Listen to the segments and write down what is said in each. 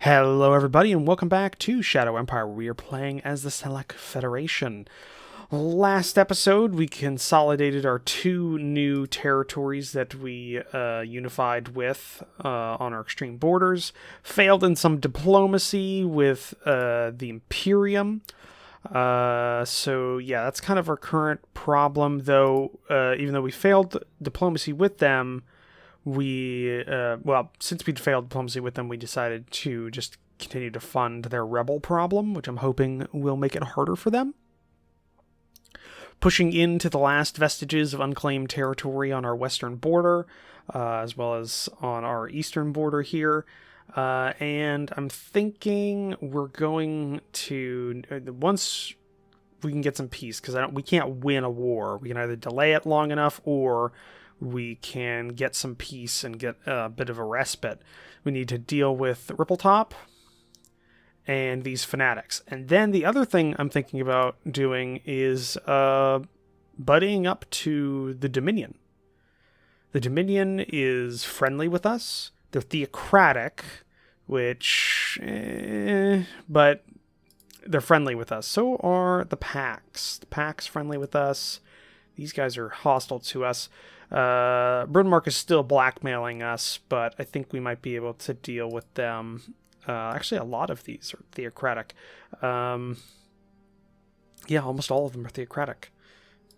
Hello everybody and welcome back to Shadow Empire, where we are playing as the Salic Federation. Last episode, we consolidated our two new territories that we unified with on our extreme borders, failed in some diplomacy with the Imperium. So yeah, that's kind of our current problem, though, even though we failed diplomacy with them, since we'd failed diplomacy with them, we decided to just continue to fund their rebel problem, which I'm hoping will make it harder for them. Pushing into the last vestiges of unclaimed territory on our western border, as well as on our eastern border here. And I'm thinking we're going to, once we can get some peace, because we can't win a war. We can either delay it long enough, or we can get some peace and get a bit of a respite. We need to deal with Rippletop and these fanatics. And then the other thing I'm thinking about doing is buddying up to the Dominion. The Dominion is friendly with us. They're theocratic, but they're friendly with us. So are the Pax. The Pax friendly with us. These guys are hostile to us. Brunmark is still blackmailing us, but I think we might be able to deal with them. Actually, a lot of these are theocratic. Yeah, almost all of them are theocratic.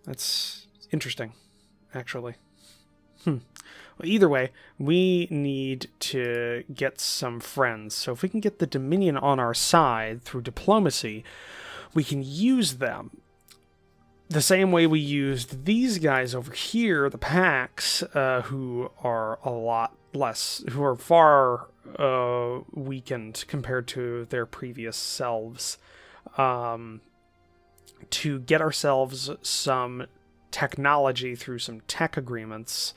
That's interesting, actually. Well, either way, we need to get some friends. So if we can get the Dominion on our side through diplomacy, we can use them the same way we used these guys over here, the Pax, who are who are far weakened compared to their previous selves, to get ourselves some technology through some tech agreements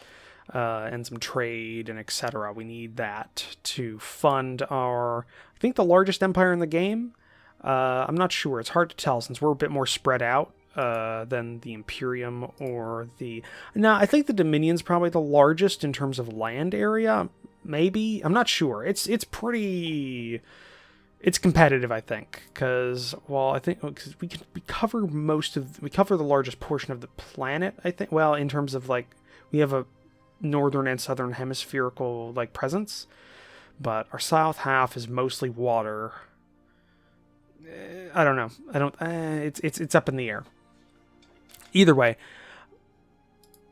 and some trade and etc. We need that to fund I think the largest empire in the game. I'm not sure. It's hard to tell since we're a bit more spread out than the Imperium or the... No, I think the Dominion's probably the largest in terms of land area. Maybe. I'm not sure. It's pretty... It's competitive, I think, because we cover the largest portion of the planet, I think. Well, in terms of, like, we have a northern and southern hemispherical, like, presence, but our south half is mostly water. I don't know. It's up in the air. Either way,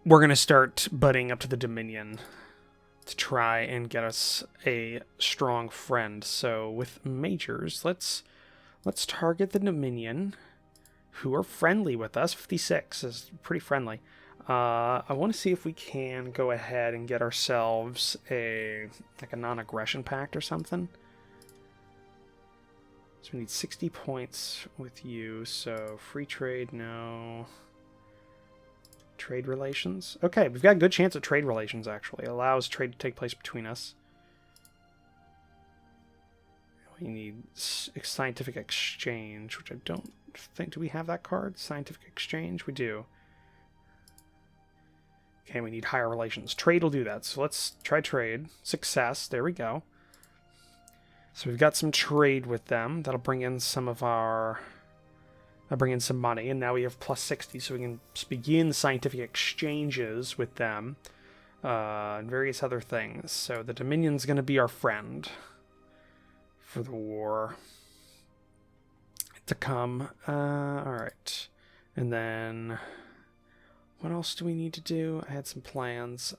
we're going to start buddying up to the Dominion to try and get us a strong friend. So with majors, let's target the Dominion, who are friendly with us. 56 is pretty friendly. I want to see if we can go ahead and get ourselves a non-aggression pact or something. So we need 60 points with you. So free trade, no. Trade relations. Okay, we've got a good chance at trade relations, actually. It allows trade to take place between us. We need scientific exchange, which I don't think... Do we have that card? Scientific exchange? We do. Okay, we need higher relations. Trade will do that. So let's try trade. Success. There we go. So we've got some trade with them. That'll bring in some of our... bring in some money, and now we have plus 60, so we can begin scientific exchanges with them, and various other things. So the Dominion's going to be our friend for the war to come. Alright. And then... what else do we need to do? I had some plans.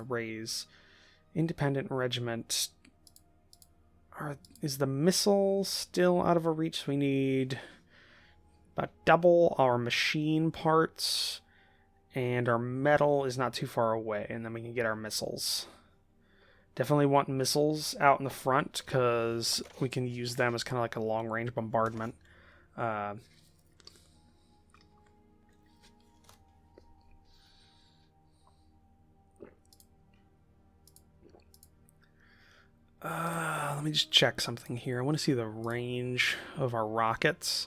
Raise. Independent regiment. Is the missile still out of our reach? We need about double our machine parts, and our metal is not too far away, and then we can get our missiles. Definitely want missiles out in the front, because we can use them as kind of like a long-range bombardment. Let me just check something here. I want to see the range of our rockets.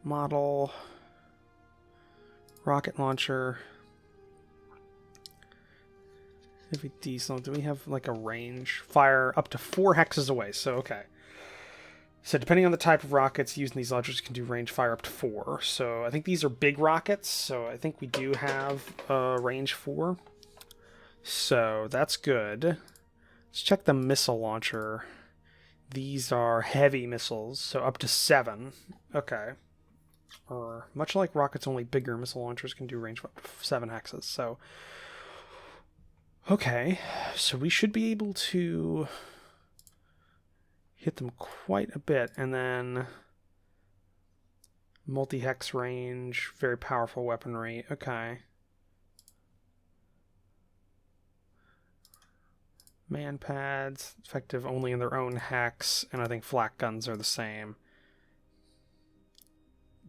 Model. Rocket launcher. Heavy diesel. Do we have like a range? Fire up to 4 hexes away. So, okay. So depending on the type of rockets using these launchers can do range fire up to 4. So I think these are big rockets. So I think we do have range 4. So that's good. Let's check the missile launcher. These are heavy missiles, so up to 7. Okay. Or much like rockets, only bigger missile launchers can do range of up to 7 hexes. So, okay. So we should be able to hit them quite a bit. And then multi-hex range, very powerful weaponry. Okay. Man pads, effective only in their own hex, and I think flak guns are the same.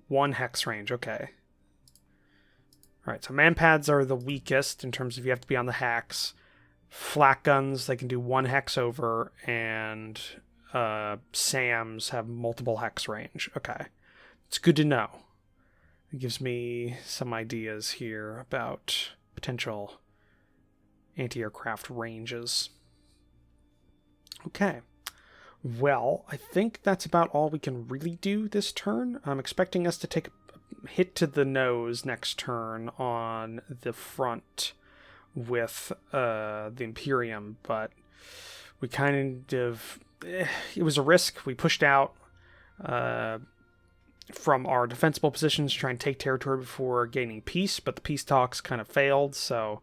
1 hex range, okay. Alright, so man pads are the weakest in terms of you have to be on the hex. Flak guns, they can do 1 hex over, and SAMs have multiple hex range. Okay. It's good to know. It gives me some ideas here about potential anti-aircraft ranges. Okay. Well, I think that's about all we can really do this turn. I'm expecting us to take a hit to the nose next turn on the front with the Imperium, but we kind of... it was a risk. We pushed out from our defensible positions to try and take territory before gaining peace, but the peace talks kind of failed, so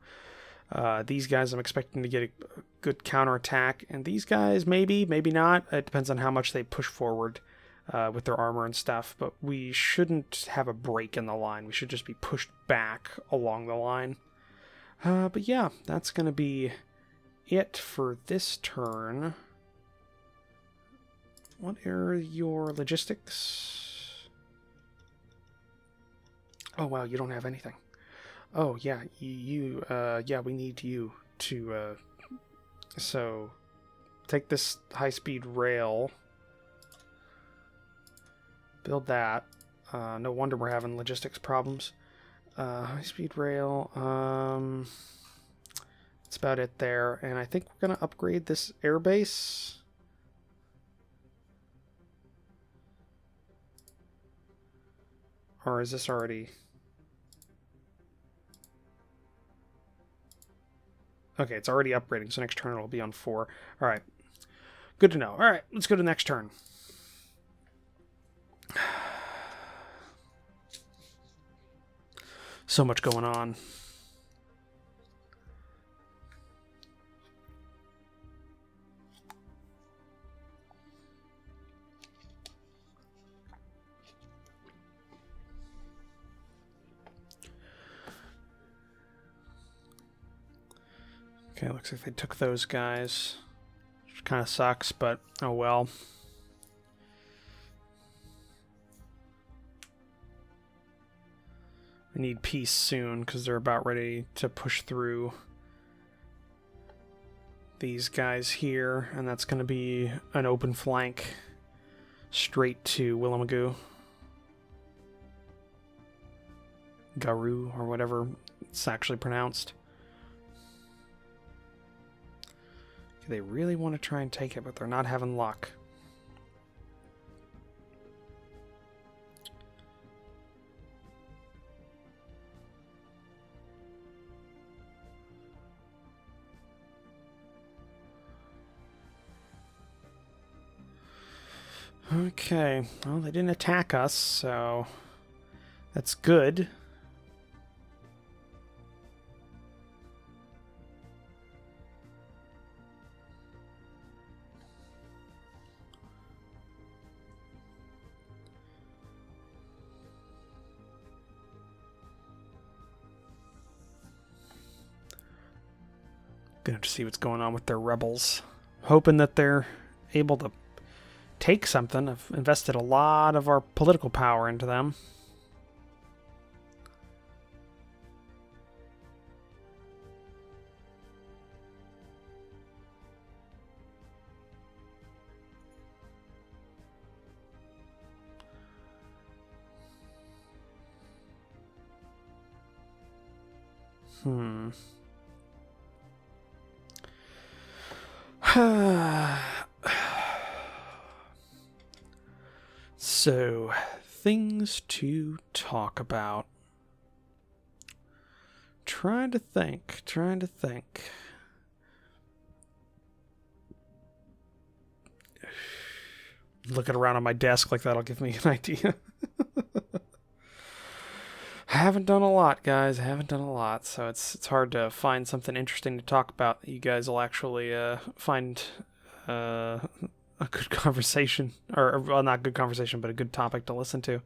these guys I'm expecting to get a good counterattack, and these guys maybe not. It depends on how much they push forward with their armor and stuff, but we shouldn't have a break in the line. We should just be pushed back along the line. But yeah, that's going to be it for this turn. What are your logistics? Oh wow, you don't have anything. Oh yeah, yeah, we need you to so take this high-speed rail, build that. No wonder we're having logistics problems. High-speed rail, that's about it there. And I think we're gonna upgrade this airbase. Or is this already... Okay, it's already upgrading, so next turn it'll be on 4. Alright. Good to know. Alright, let's go to the next turn. So much going on. Okay, looks like they took those guys. Which kind of sucks, but oh well. I need peace soon because they're about ready to push through these guys here, and that's going to be an open flank straight to Willamagoo. Garu, or whatever it's actually pronounced. They really want to try and take it, but they're not having luck. Okay, well, they didn't attack us, so that's good. Gonna have to see what's going on with their rebels. Hoping that they're able to take something. I've invested a lot of our political power into them. So, things to talk about. Trying to think. Looking around on my desk like that'll give me an idea. I haven't done a lot, guys. I haven't done a lot, so it's hard to find something interesting to talk about that you guys will actually find a good conversation, or well, not good conversation, but a good topic to listen to.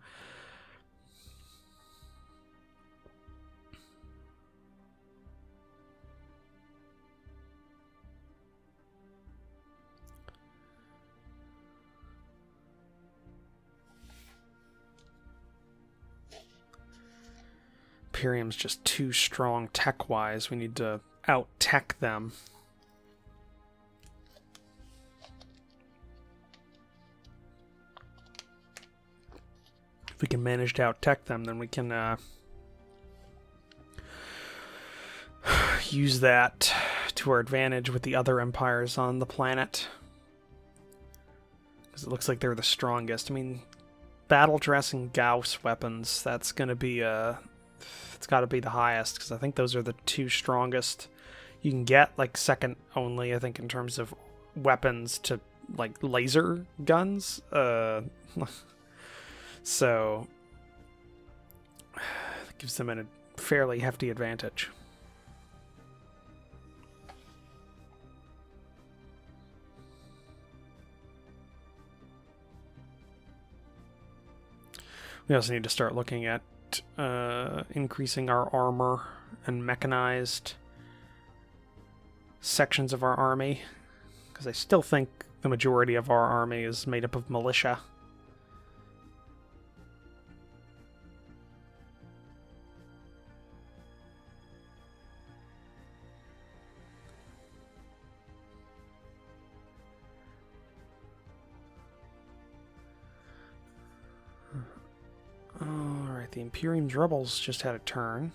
Imperium's just too strong tech-wise. We need to out-tech them. If we can manage to out-tech them, then we can use that to our advantage with the other empires on the planet. Because it looks like they're the strongest. I mean, battle dress and Gauss weapons, that's going to be it's got to be the highest, because I think those are the two strongest you can get, like second only, I think, in terms of weapons to like laser guns. So it gives them a fairly hefty advantage. We also need to start looking at increasing our armor and mechanized sections of our army, because I still think the majority of our army is made up of militia. Alright, the Imperium's rebels just had a turn.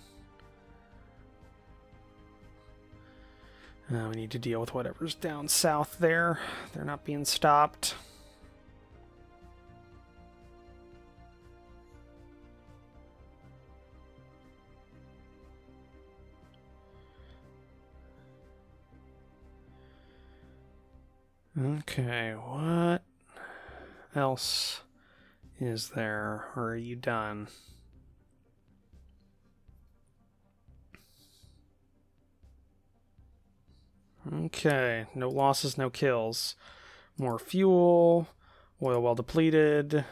We need to deal with whatever's down south there. They're not being stopped. Okay, what else is there? Or are you done? Okay, no losses, no kills. More fuel, oil well depleted,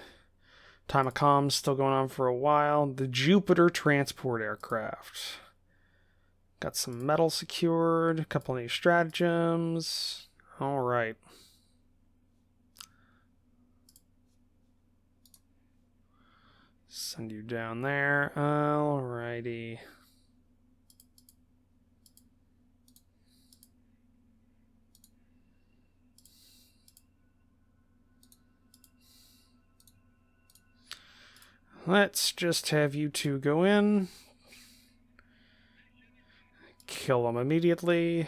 time of comms still going on for a while. The Jupiter transport aircraft. Got some metal secured, a couple new stratagems. Alright. Send you down there. Alrighty. Let's just have you two go in. Kill them immediately.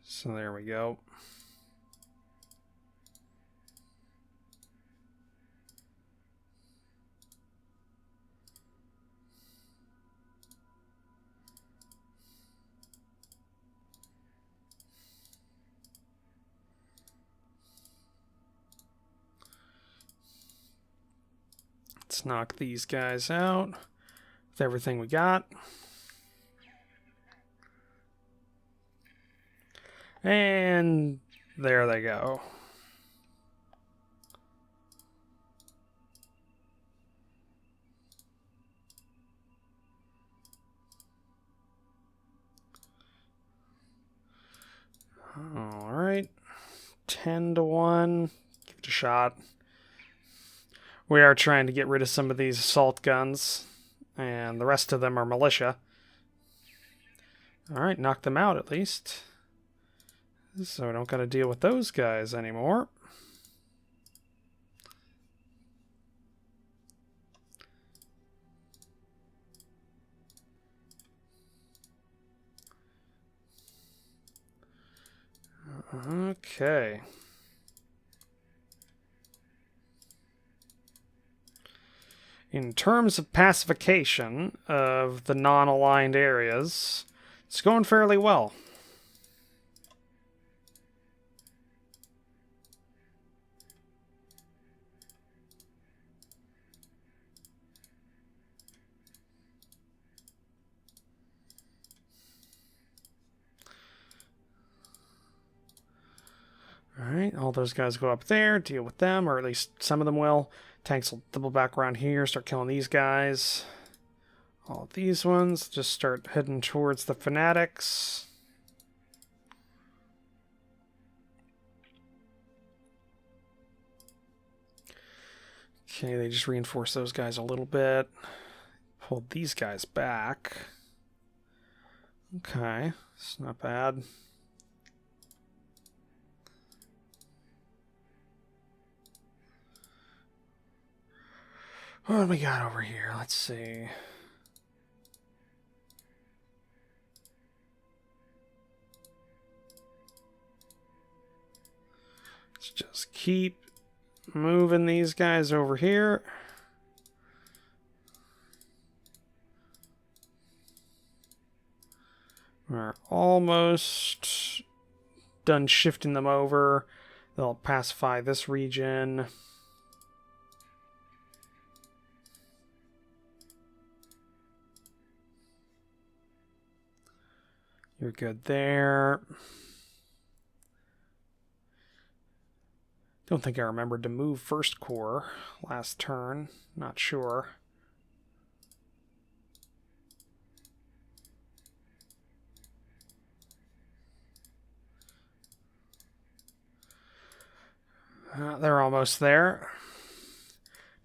So there we go. Let's knock these guys out with everything we got. And there they go. All right. 10-1. Give it a shot. We are trying to get rid of some of these assault guns, and the rest of them are militia. All right, knock them out at least. So we don't got to deal with those guys anymore. Okay. In terms of pacification of the non-aligned areas, it's going fairly well. Alright, all those guys go up there, deal with them, or at least some of them will. Tanks will double back around here, start killing these guys. All of these ones just start heading towards the fanatics. Okay, they just reinforce those guys a little bit. Pulled these guys back. Okay, it's not bad. What do we got over here? Let's see. Let's just keep moving these guys over here. We're almost done shifting them over. They'll pacify this region. You're good there. Don't think I remembered to move first corps last turn. Not sure. They're almost there.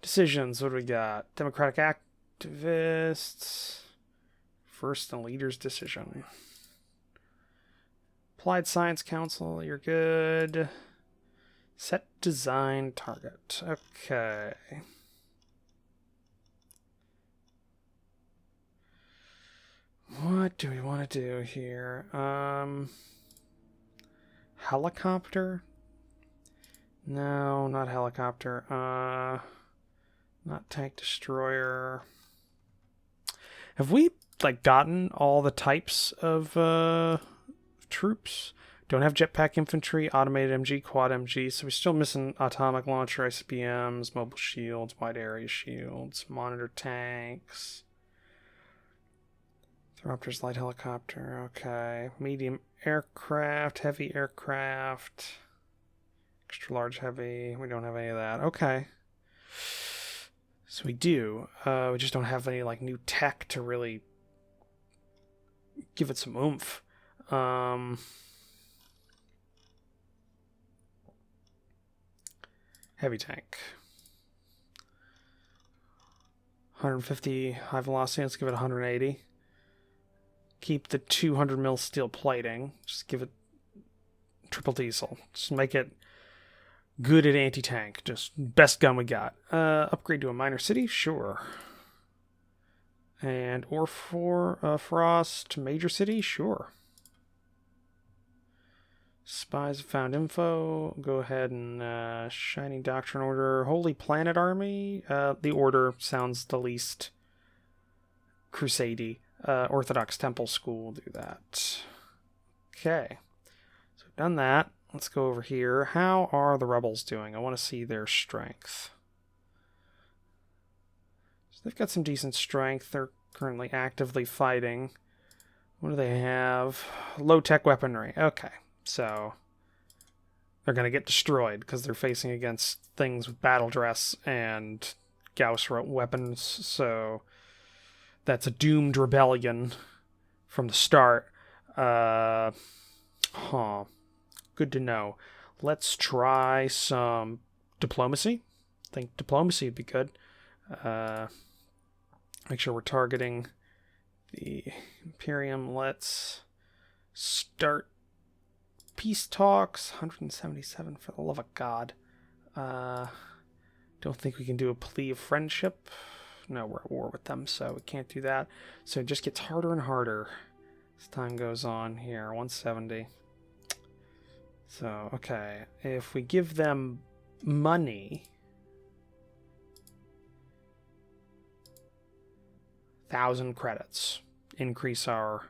Decisions. What do we got? Democratic activists. First and leader's decision. Applied Science Council. You're good. Set design target. Okay. What do we want to do here? Helicopter? No, not helicopter. Not tank destroyer. Have we like gotten all the types of troops? Don't have jetpack infantry, automated MG, quad MG, so we're still missing atomic launcher, ICBMs, mobile shields, wide area shields, monitor tanks. Theraptors, light helicopter, okay. Medium aircraft, heavy aircraft, extra large heavy. We don't have any of that. Okay. So we do. We just don't have any like new tech to really give it some oomph. Heavy tank. 150 high velocity. Let's give it 180. Keep the 200 mil steel plating. Just give it triple diesel. Just make it good at anti-tank. Just best gun we got. Upgrade to a minor city? Sure. And or for Frost to major city? Sure. Spies have found info. Go ahead and Shining Doctrine Order. Holy Planet Army. The Order sounds the least crusade-y. Orthodox Temple School will do that. Okay. So we've done that. Let's go over here. How are the rebels doing? I want to see their strength. So they've got some decent strength. They're currently actively fighting. What do they have? Low-tech weaponry. Okay. So they're going to get destroyed because they're facing against things with battle dress and Gauss weapons. So that's a doomed rebellion from the start. Good to know. Let's try some diplomacy. I think diplomacy would be good. Make sure we're targeting the Imperium. Let's start peace talks. 177 for the love of God. Don't think we can do a plea of friendship. No, we're at war with them, so we can't do that. So it just gets harder and harder as time goes on here. 170. So, okay, if we give them money, 1,000 credits, increase our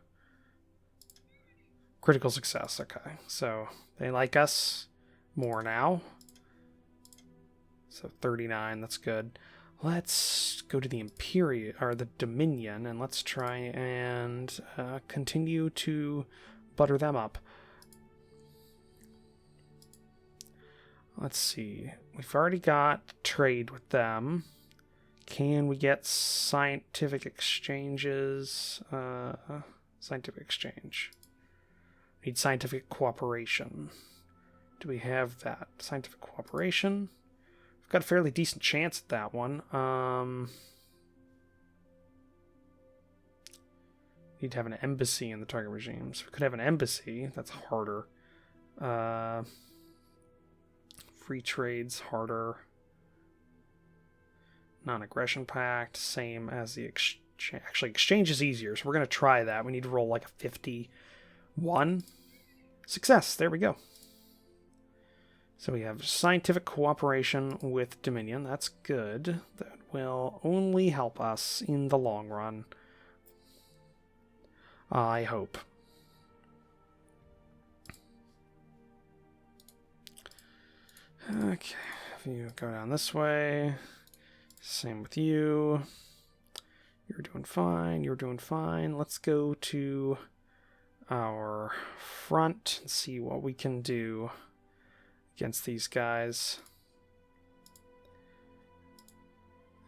critical success. Okay, so they like us more now. So 39, that's good. Let's go to the Imperial, or the Dominion, and let's try and continue to butter them up. Let's see. We've already got trade with them. Can we get scientific exchanges? Scientific exchange. Need scientific cooperation. Do we have that? Scientific cooperation? We've got a fairly decent chance at that one. Need to have an embassy in the target regimes. We could have an embassy. That's harder. Free trade's harder. Non-aggression pact, same as the exchange. Actually, exchange is easier, so we're going to try that. We need to roll like a 51. Success. There we go. So we have scientific cooperation with Dominion. That's good. That will only help us in the long run. I hope. Okay, if you go down this way, same with you. You're doing fine, you're doing fine. Let's go to our front and see what we can do against these guys.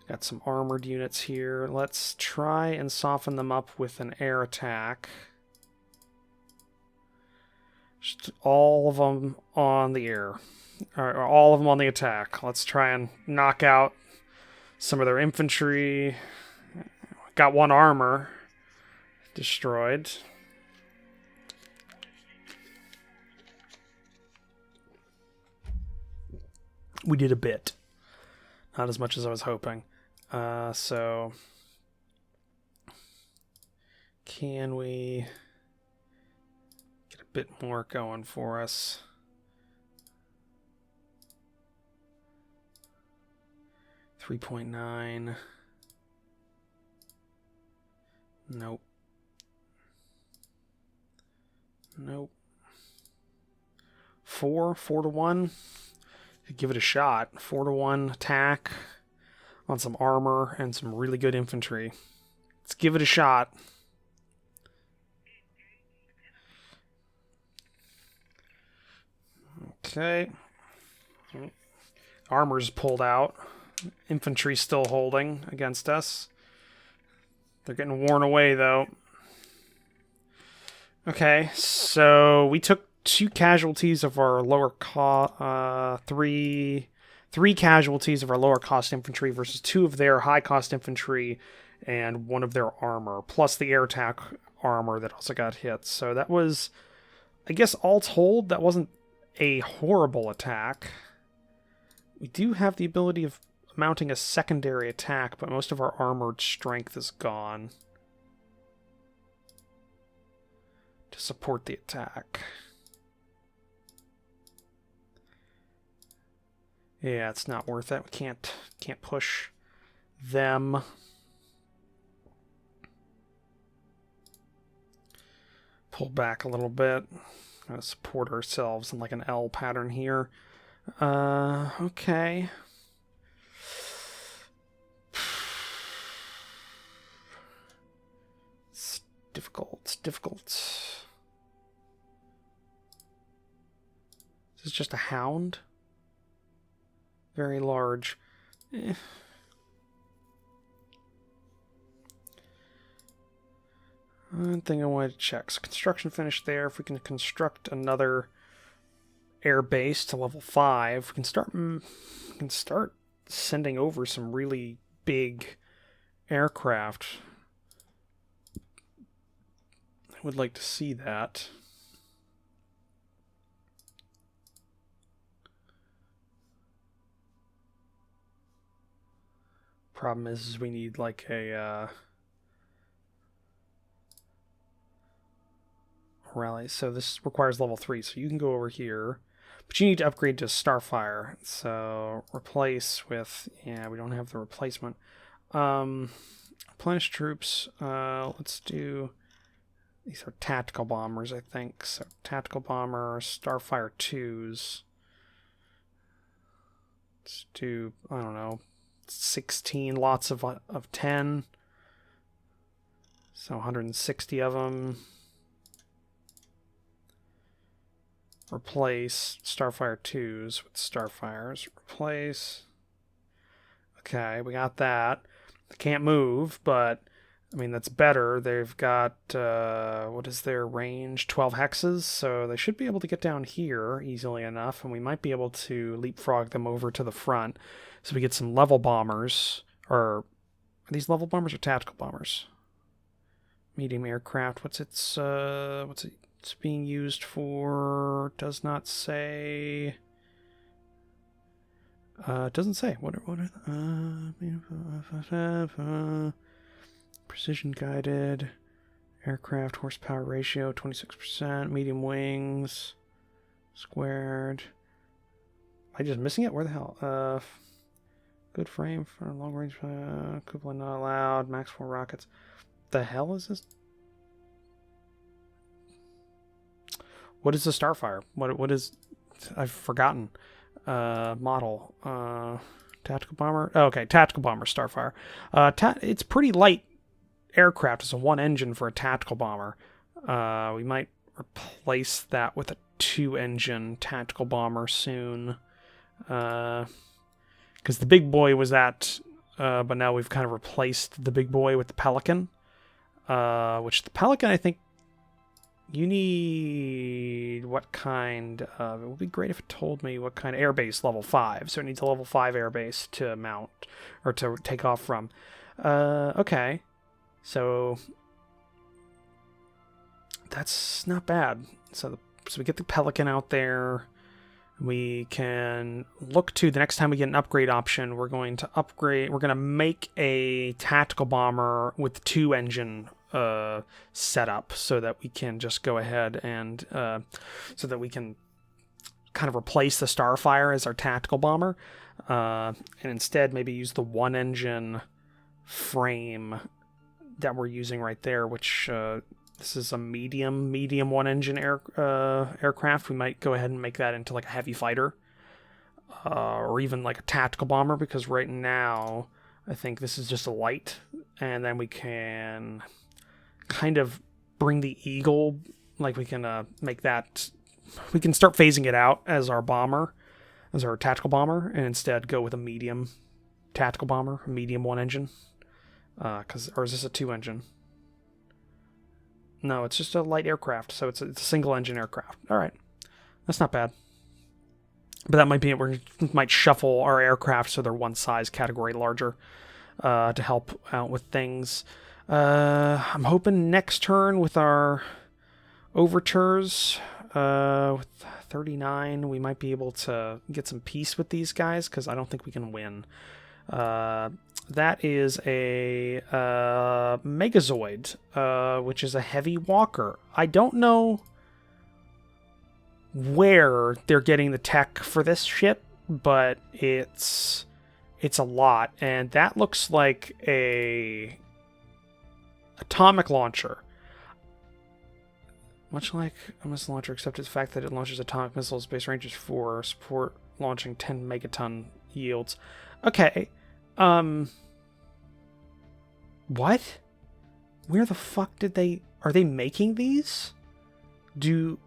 Got some armored units here. Let's try and soften them up with an air attack. Just all of them on the air. Or all of them on the attack. Let's try and knock out some of their infantry. Got one armor destroyed. We did a bit. Not as much as I was hoping. So can we get a bit more going for us? $3.9. Nope. Nope. 4 to 1. Give it a shot. 4 to 1 attack on some armor and some really good infantry. Let's give it a shot. Okay. Armor's pulled out. Infantry still holding against us. They're getting worn away, though. Okay, so we took 2 casualties of our lower cost, three casualties of our lower cost infantry versus 2 of their high cost infantry and 1 of their armor, plus the air attack armor that also got hit. So that was, I guess all told, that wasn't a horrible attack. We do have the ability of mounting a secondary attack, but most of our armored strength is gone to support the attack. Yeah, it's not worth it. We can't push them. Pull back a little bit. Support ourselves in like an L pattern here. Okay. It's difficult. It's difficult. Is this just a hound? Very large. One thing I wanted to check. So construction finished there. If we can construct another air base to level 5, we can start sending over some really big aircraft. I would like to see that. Problem is we need like a rally. So this requires level 3. So you can go over here. But you need to upgrade to Starfire. So replace with... Yeah, we don't have the replacement. Replenish troops. Let's do... These are tactical bombers, I think. So tactical bomber, Starfire 2s. Let's do, I don't know, 16 lots of 10. So 160 of them. Replace Starfire 2s with Starfires. Replace. Okay, we got that. They can't move, but I mean, that's better. They've got, what is their range? 12 hexes, so they should be able to get down here easily enough, and we might be able to leapfrog them over to the front. So we get some level bombers, or are these level bombers or tactical bombers? Medium aircraft, what's it's being used for? Does not say. It doesn't say. What are precision guided aircraft horsepower ratio 26%, medium wings squared. Am I just missing it? Where the hell? Good frame for long range. Cupola not allowed. Max 4 rockets. The hell is this? What is the Starfire? What is? I've forgotten. Model. Tactical bomber. Oh, okay, tactical bomber Starfire. It's pretty light aircraft. It's a 1 engine for a tactical bomber. We might replace that with a 2 engine tactical bomber soon. Because the big boy was that, but now we've kind of replaced the big boy with the Pelican. Which the Pelican, I think, you need what kind of... It would be great if it told me what kind of airbase. Level 5. So it needs a level 5 airbase to mount, or to take off from. Okay. So that's not bad. So we get the Pelican out there. We can look to, the next time we get an upgrade option, we're going to make a tactical bomber with 2 engine setup, so that we can just go ahead and so that we can kind of replace the Starfire as our tactical bomber, and instead maybe use the 1 engine frame that we're using right there, which this is a medium 1 engine aircraft. We might go ahead and make that into like a heavy fighter, or even like a tactical bomber, because right now I think this is just a light, and then we can kind of bring the Eagle, like we can make that, we can start phasing it out as our bomber, as our tactical bomber, and instead go with a medium tactical bomber, a medium 1 engine. Or is this a 2 engine? No, it's just a light aircraft, so it's a single engine aircraft. All right, that's not bad. But that might be it. We might shuffle our aircraft so they're 1 size category larger, to help out with things. I'm hoping next turn with our overtures, with 39, we might be able to get some peace with these guys, because I don't think we can win. That is a Megazoid, which is a heavy walker. I don't know where they're getting the tech for this ship, but it's a lot, and that looks like a atomic launcher. Much like a missile launcher, except the fact that it launches atomic missiles, base range is 4, support launching 10 megaton yields. Okay. What? Where the fuck are they making these? Do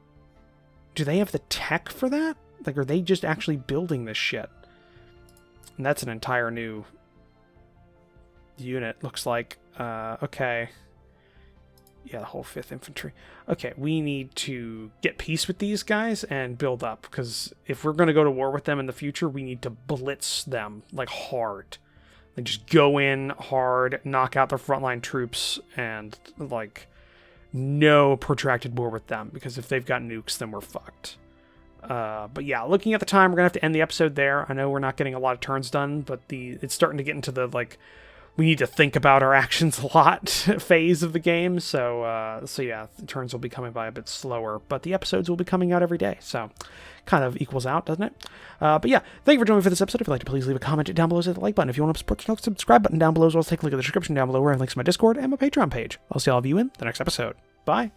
they have the tech for that? Like, are they just actually building this shit? And that's an entire new unit, looks like. Okay. Yeah, the whole 5th Infantry. Okay, we need to get peace with these guys and build up, because if we're going to go to war with them in the future, we need to blitz them, like, hard. Like, just go in hard, knock out their frontline troops, and, like, no protracted war with them, because if they've got nukes, then we're fucked. But yeah, looking at the time, we're going to have to end the episode there. I know we're not getting a lot of turns done, but it's starting to get into the, like, we need to think about our actions a lot phase of the game. So yeah, the turns will be coming by a bit slower, but the episodes will be coming out every day. So kind of equals out, doesn't it? But yeah, thank you for joining me for this episode. If you'd like to, please leave a comment down below, hit the like button. If you want to support the channel, subscribe button down below, as well as take a look at the description down below where I have links to my Discord and my Patreon page. I'll see all of you in the next episode. Bye.